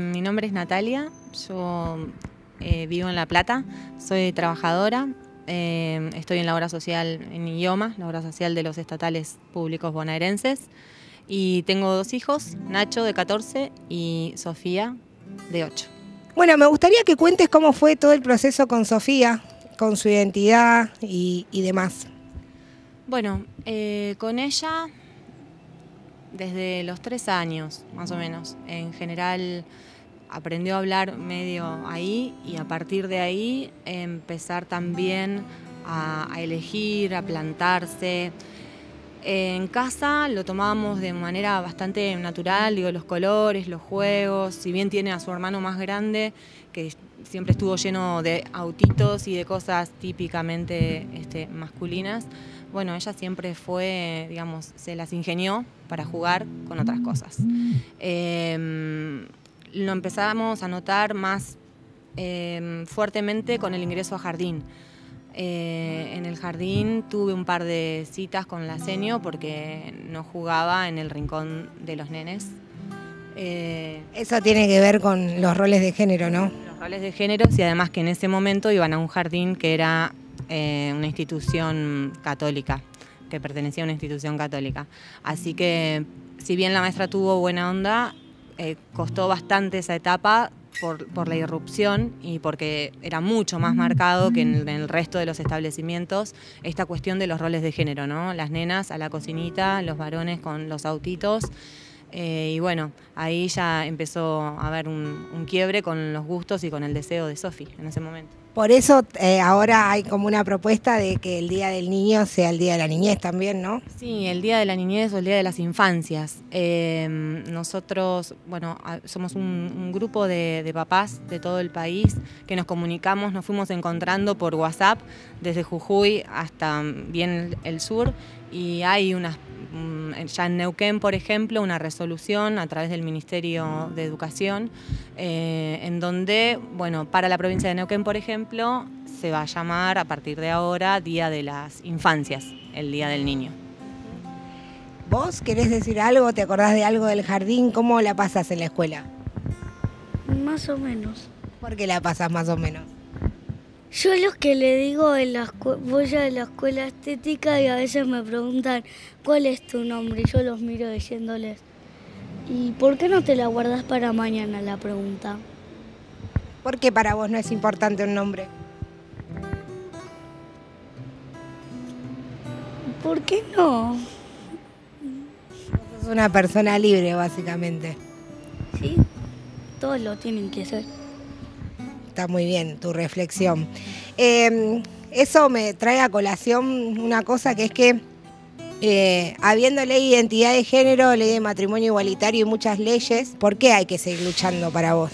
Mi nombre es Natalia, yo vivo en La Plata, soy trabajadora, estoy en la obra social en IOMA, la obra social de los estatales públicos bonaerenses, y tengo dos hijos, Nacho de 14 y Sofía de 8. Bueno, me gustaría que cuentes cómo fue todo el proceso con Sofía, con su identidad y demás. Bueno, con ella desde los 3 años, más o menos. En general aprendió a hablar medio ahí y a partir de ahí empezar también a elegir, a plantarse. En casa lo tomábamos de manera bastante natural, digo, los colores, los juegos, si bien tiene a su hermano más grande, que siempre estuvo lleno de autitos y de cosas típicamente masculinas. Bueno, ella siempre fue, digamos, se las ingenió para jugar con otras cosas. Lo empezamos a notar más fuertemente con el ingreso a jardín. En el jardín tuve un par de citas con la senio porque no jugaba en el rincón de los nenes. Eso tiene que ver con los roles de género, ¿no? Los roles de género y además que en ese momento iban a un jardín que era una institución católica, que pertenecía a una institución católica. Así que si bien la maestra tuvo buena onda, costó bastante esa etapa por la irrupción y porque era mucho más marcado que en el resto de los establecimientos esta cuestión de los roles de género, ¿no? Las nenas a la cocinita, los varones con los autitos. Y bueno, ahí ya empezó a haber un quiebre con los gustos y con el deseo de Sofi en ese momento. Por eso ahora hay como una propuesta de que el Día del Niño sea el Día de la Niñez también, ¿no? Sí, el Día de la Niñez o el Día de las Infancias. Nosotros, bueno, somos un grupo de papás de todo el país que nos comunicamos, nos fuimos encontrando por WhatsApp desde Jujuy hasta bien el sur y hay ya en Neuquén, por ejemplo, una resolución a través del Ministerio de Educación en donde, bueno, para la provincia de Neuquén, por ejemplo, se va a llamar a partir de ahora Día de las Infancias, el Día del Niño. ¿Vos querés decir algo? ¿Te acordás de algo del jardín? ¿Cómo la pasás en la escuela? Más o menos. ¿Por qué la pasás más o menos? Yo lo que le digo voy a la escuela estética y a veces me preguntan ¿cuál es tu nombre? Y yo los miro diciéndoles ¿y por qué no te la guardas para mañana la pregunta? ¿Por qué para vos no es importante un nombre? ¿Por qué no? Sos una persona libre, básicamente. Sí, todos lo tienen que ser. Está muy bien tu reflexión. Eso me trae a colación una cosa que es que habiendo ley de identidad de género, ley de matrimonio igualitario y muchas leyes, ¿por qué hay que seguir luchando para vos?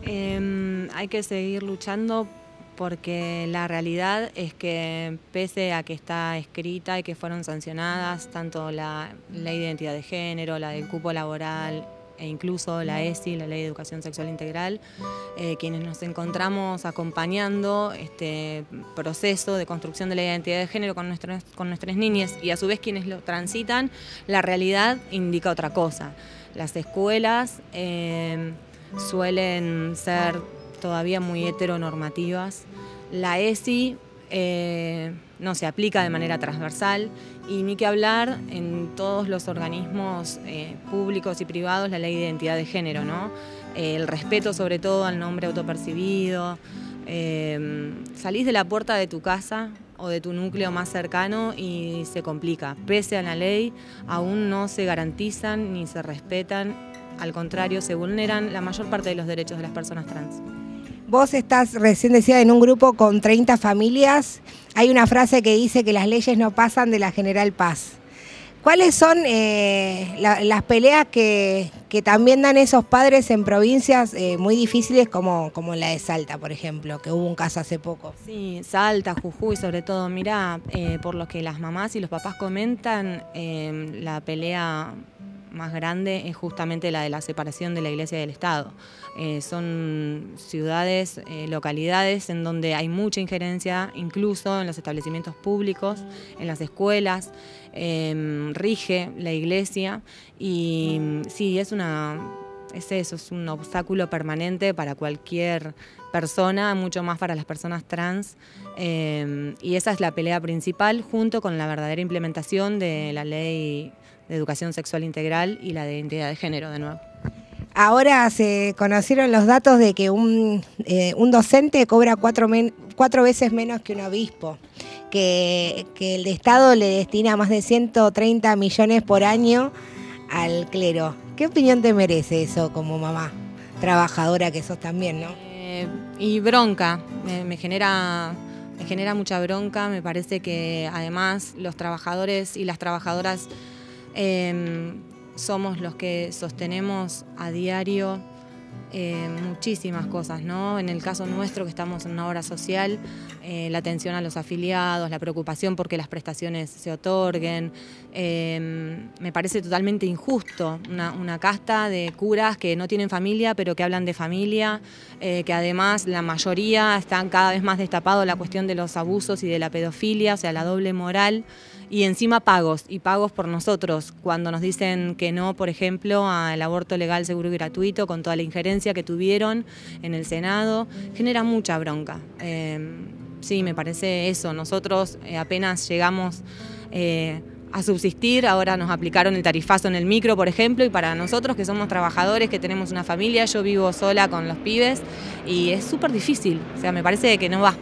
Hay que seguir luchando porque la realidad es que pese a que está escrita y que fueron sancionadas tanto la ley de identidad de género, la del cupo laboral e incluso la ESI, la Ley de Educación Sexual Integral, quienes nos encontramos acompañando este proceso de construcción de la identidad de género con nuestras niñas y a su vez quienes lo transitan, la realidad indica otra cosa. Las escuelas suelen ser todavía muy heteronormativas. La ESI no se aplica de manera transversal y ni que hablar en todos los organismos públicos y privados la ley de identidad de género, ¿no? El respeto sobre todo al nombre autopercibido. Salís de la puerta de tu casa o de tu núcleo más cercano y se complica. Pese a la ley, aún no se garantizan ni se respetan, al contrario, se vulneran la mayor parte de los derechos de las personas trans. Vos estás, recién decía, en un grupo con 30 familias. Hay una frase que dice que las leyes no pasan de la general paz. ¿Cuáles son las peleas que también dan esos padres en provincias muy difíciles como la de Salta, por ejemplo, que hubo un caso hace poco? Sí, Salta, Jujuy sobre todo. Mirá, por lo que las mamás y los papás comentan, la pelea más grande es justamente la de la separación de la Iglesia y del Estado. Son ciudades, localidades en donde hay mucha injerencia, incluso en los establecimientos públicos, en las escuelas, rige la Iglesia y sí, es una es eso, es un obstáculo permanente para cualquier persona, mucho más para las personas trans, y esa es la pelea principal, junto con la verdadera implementación de la ley de educación sexual integral y la de identidad de género, de nuevo. Ahora se conocieron los datos de que un docente cobra cuatro veces menos que un obispo, que el Estado le destina más de 130 millones por año al clero. ¿Qué opinión te merece eso como mamá, trabajadora que sos también, no? Y bronca, me genera mucha bronca. Me parece que además los trabajadores y las trabajadoras somos los que sostenemos a diario muchísimas cosas, ¿no? En el caso nuestro, que estamos en una obra social, la atención a los afiliados, la preocupación porque las prestaciones se otorguen. Me parece totalmente injusto una casta de curas que no tienen familia, pero que hablan de familia, que además la mayoría están cada vez más destapados la cuestión de los abusos y de la pedofilia, o sea, la doble moral. Y encima pagos por nosotros, cuando nos dicen que no, por ejemplo, al aborto legal, seguro y gratuito, con toda la injerencia que tuvieron en el Senado, genera mucha bronca. Sí, me parece eso. Nosotros apenas llegamos a subsistir, ahora nos aplicaron el tarifazo en el micro, por ejemplo, y para nosotros que somos trabajadores, que tenemos una familia, yo vivo sola con los pibes y es súper difícil, o sea, me parece que no va.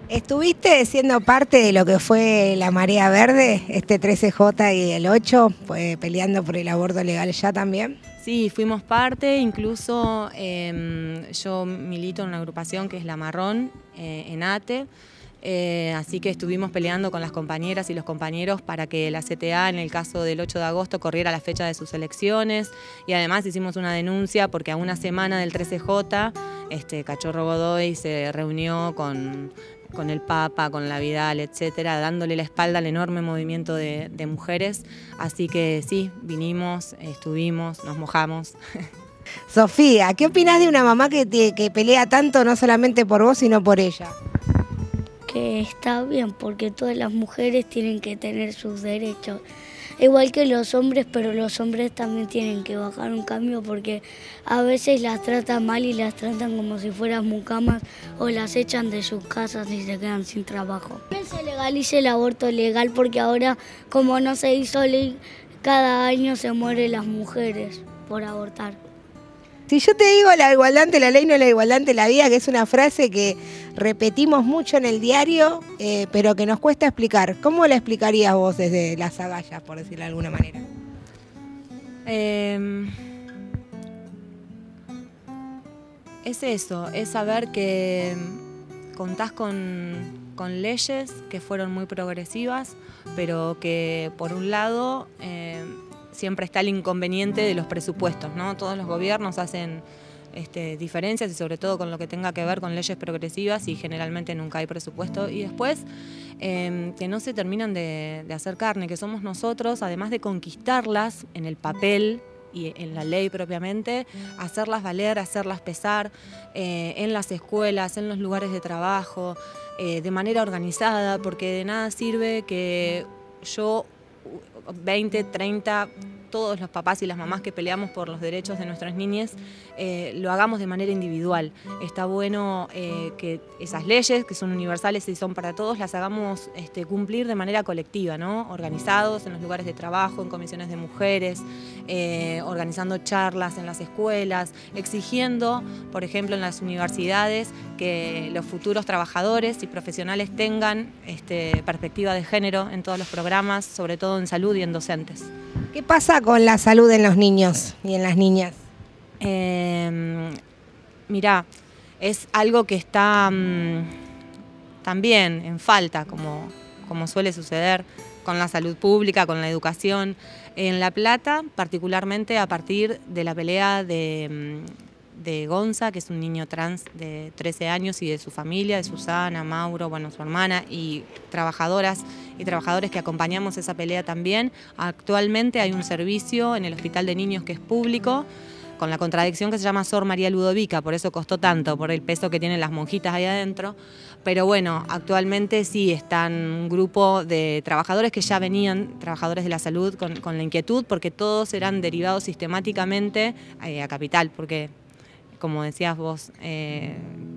¿Estuviste siendo parte de lo que fue la Marea Verde, este 13J y el 8, peleando por el aborto legal ya también? Sí, fuimos parte, incluso yo milito en una agrupación que es La Marrón, en ATE, así que estuvimos peleando con las compañeras y los compañeros para que la CTA, en el caso del 8 de agosto, corriera la fecha de sus elecciones, y además hicimos una denuncia porque a una semana del 13J, Cachorro Godoy se reunió con el Papa, con la Vidal, etcétera, dándole la espalda al enorme movimiento de mujeres. Así que sí, vinimos, estuvimos, nos mojamos. Sofía, ¿qué opinás de una mamá que pelea tanto, no solamente por vos, sino por ella? Que está bien, porque todas las mujeres tienen que tener sus derechos. Igual que los hombres, pero los hombres también tienen que bajar un cambio porque a veces las tratan mal y las tratan como si fueran mucamas o las echan de sus casas y se quedan sin trabajo. También se legalice el aborto legal porque ahora, como no se hizo ley, cada año se mueren las mujeres por abortar. Si yo te digo la igualdad ante la ley, no la igualdad ante la vida, que es una frase que repetimos mucho en el diario, pero que nos cuesta explicar. ¿Cómo la explicarías vos desde las agallas, por decirlo de alguna manera? Es eso, es saber que contás con leyes que fueron muy progresivas, pero que por un lado siempre está el inconveniente de los presupuestos, ¿no? Todos los gobiernos hacen diferencias y sobre todo con lo que tenga que ver con leyes progresivas y generalmente nunca hay presupuesto. Y después que no se terminan de hacer carne, que somos nosotros, además de conquistarlas en el papel y en la ley propiamente, hacerlas valer, hacerlas pesar en las escuelas, en los lugares de trabajo, de manera organizada, porque de nada sirve que yo 20, 30, todos los papás y las mamás que peleamos por los derechos de nuestras niñas, lo hagamos de manera individual. Está bueno que esas leyes, que son universales y son para todos, las hagamos cumplir de manera colectiva, ¿no? Organizados en los lugares de trabajo, en comisiones de mujeres, organizando charlas en las escuelas, exigiendo, por ejemplo, en las universidades, que los futuros trabajadores y profesionales tengan perspectiva de género en todos los programas, sobre todo en salud y en docentes. ¿Qué pasa con la salud en los niños y en las niñas? Mirá, es algo que está también en falta, como suele suceder con la salud pública, con la educación. En La Plata, particularmente a partir de la pelea de Gonza, que es un niño trans de 13 años, y de su familia, de Susana, Mauro, bueno, su hermana, y trabajadoras y trabajadores que acompañamos esa pelea también. Actualmente hay un servicio en el Hospital de Niños que es público, con la contradicción que se llama Sor María Ludovica, por eso costó tanto, por el peso que tienen las monjitas ahí adentro. Pero bueno, actualmente sí están un grupo de trabajadores que ya venían, trabajadores de la salud, con la inquietud, porque todos eran derivados sistemáticamente a Capital, porque, como decías vos,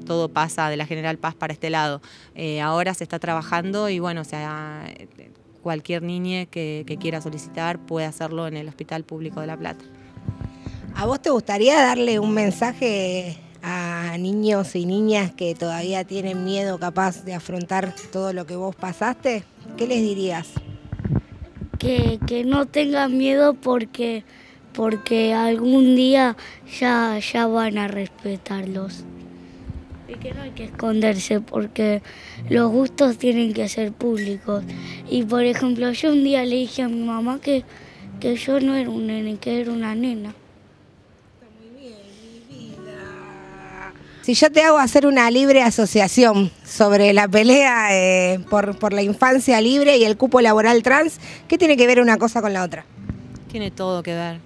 todo pasa de la General Paz para este lado. Ahora se está trabajando y bueno, o sea, cualquier niña que quiera solicitar puede hacerlo en el Hospital Público de La Plata. ¿A vos te gustaría darle un mensaje a niños y niñas que todavía tienen miedo capaz de afrontar todo lo que vos pasaste? ¿Qué les dirías? Que no tengan miedo porque algún día ya van a respetarlos. Y que no hay que esconderse porque los gustos tienen que ser públicos. Y por ejemplo, yo un día le dije a mi mamá que yo no era un nene, que era una nena. Si yo te hago hacer una libre asociación sobre la pelea por la infancia libre y el cupo laboral trans, ¿qué tiene que ver una cosa con la otra? Tiene todo que ver.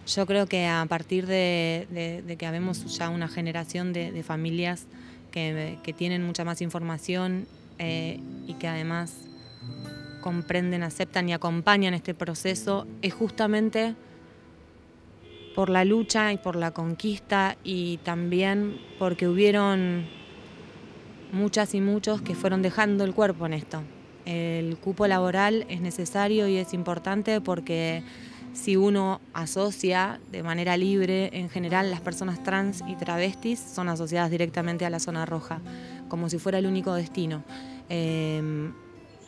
Yo creo que a partir de que habemos ya una generación de familias que tienen mucha más información y que además comprenden, aceptan y acompañan este proceso, es justamente por la lucha y por la conquista y también porque hubieron muchas y muchos que fueron dejando el cuerpo en esto. El cupo laboral es necesario y es importante porque si uno asocia de manera libre, en general las personas trans y travestis son asociadas directamente a la zona roja, como si fuera el único destino.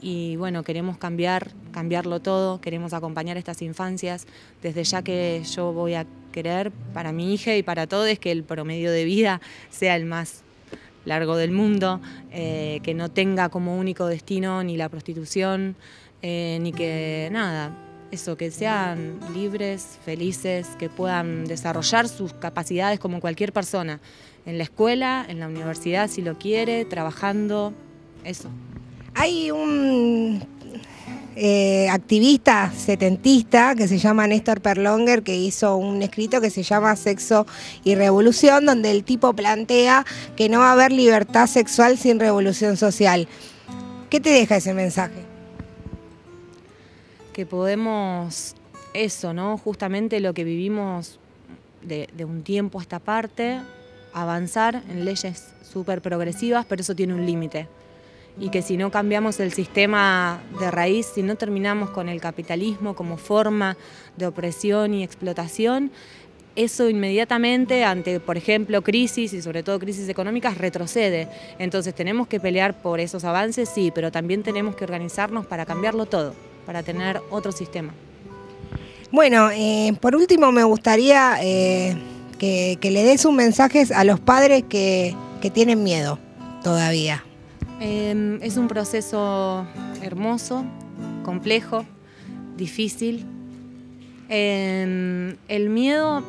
Y bueno, queremos cambiarlo todo, queremos acompañar a estas infancias. Desde ya que yo voy a querer para mi hija y para todos que el promedio de vida sea el más largo del mundo, que no tenga como único destino ni la prostitución, ni que nada, eso, que sean libres, felices, que puedan desarrollar sus capacidades como cualquier persona, en la escuela, en la universidad si lo quiere, trabajando, eso. Hay un activista setentista que se llama Néstor Perlonger, que hizo un escrito que se llama Sexo y Revolución, donde el tipo plantea que no va a haber libertad sexual sin revolución social. ¿Qué te deja ese mensaje? Que podemos, eso, ¿no? Justamente lo que vivimos de un tiempo a esta parte, avanzar en leyes súper progresivas, pero eso tiene un límite. Y que si no cambiamos el sistema de raíz, si no terminamos con el capitalismo como forma de opresión y explotación, eso inmediatamente ante, por ejemplo, crisis y sobre todo crisis económicas, retrocede. Entonces tenemos que pelear por esos avances, sí, pero también tenemos que organizarnos para cambiarlo todo, para tener otro sistema. Bueno, por último me gustaría que le des un mensaje a los padres que tienen miedo todavía. Es un proceso hermoso, complejo, difícil. El miedo,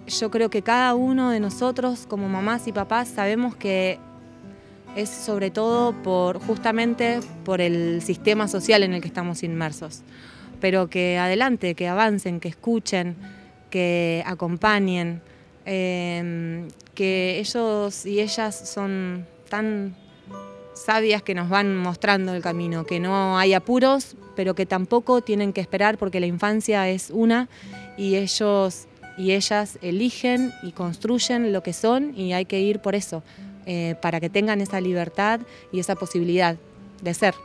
yo creo que cada uno de nosotros como mamás y papás sabemos que es sobre todo justamente por el sistema social en el que estamos inmersos. Pero que adelante, que avancen, que escuchen, que acompañen, que ellos y ellas son tan sabias que nos van mostrando el camino, que no hay apuros, pero que tampoco tienen que esperar porque la infancia es una y ellos y ellas eligen y construyen lo que son y hay que ir por eso, para que tengan esa libertad y esa posibilidad de ser.